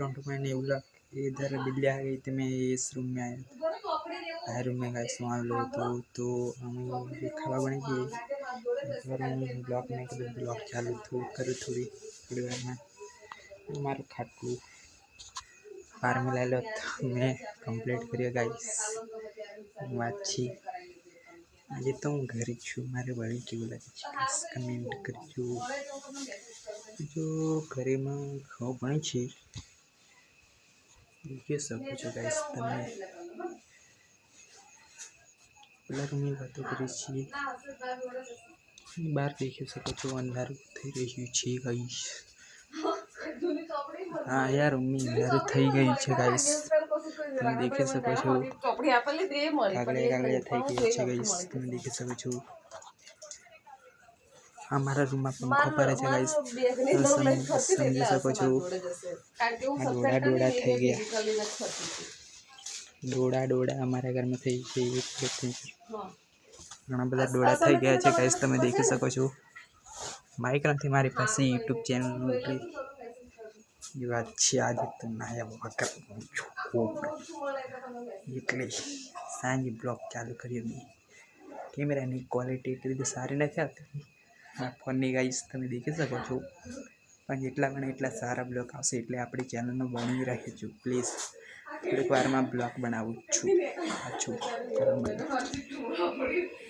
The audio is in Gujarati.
Welcome to my new vlog. इधर बिल्ली आ गई थी, मैं इस रूम में आया था। रूम में गाइस वहाँ लो तो हमें खावा बनी गई। ब्लॉग में ब्लॉग चालू करूँ थोड़ी देर में मार खाटू पार मिला लो तो मैं कंप्लीट करिए गाइस। अच्छी આજે તો હું ઘરે છું, મારે વળી કેવું લાગે છે કમેન્ટ કરજો। જો ઘરેમાં ખાવા બને છે જોઈ શકો છો ગાઈસ તમે। પેલા રૂમની વાતો કરી છીએ, બહાર દેખી શકો છો અંધારું થઈ રહ્યું છે ગાઈસ। हाँ यार रूमની અંધારું થઈ ગયું છે ગાઈસ, તમે દેખી શકો છો। કાગળિયા થઈ ગઈ છે ગાઈસ, તમે દેખી શકો છો। हमारा रूम में पंखो पर है गाइस, समझी सको छो। डोड़ा डोड़ा थई गया, डोड़ा डोड़ा हमारा घर में थई गई घणा बधा डोड़ा थई गया है गाइस, તમે દેખી શકો છો। માઈક નથી મારી પાસે YouTube ચેનલ નું ये बात છે। आज तो नया वकर એટલે સાંજે બ્લોગ ચાલુ કર્યો મેં। કેમેરાની ક્વોલિટી એટલી બધી સારી નથી આવતી આ ફોનની ગાઈસ, તમે દેખી શકો છો। પણ જેટલા બને એટલા સારા બ્લોગ આવશે એટલે આપણી ચેનલનો બની રહેજો પ્લીઝ। થોડીક વારમાં બ્લોગ બનાવું છું પાછું।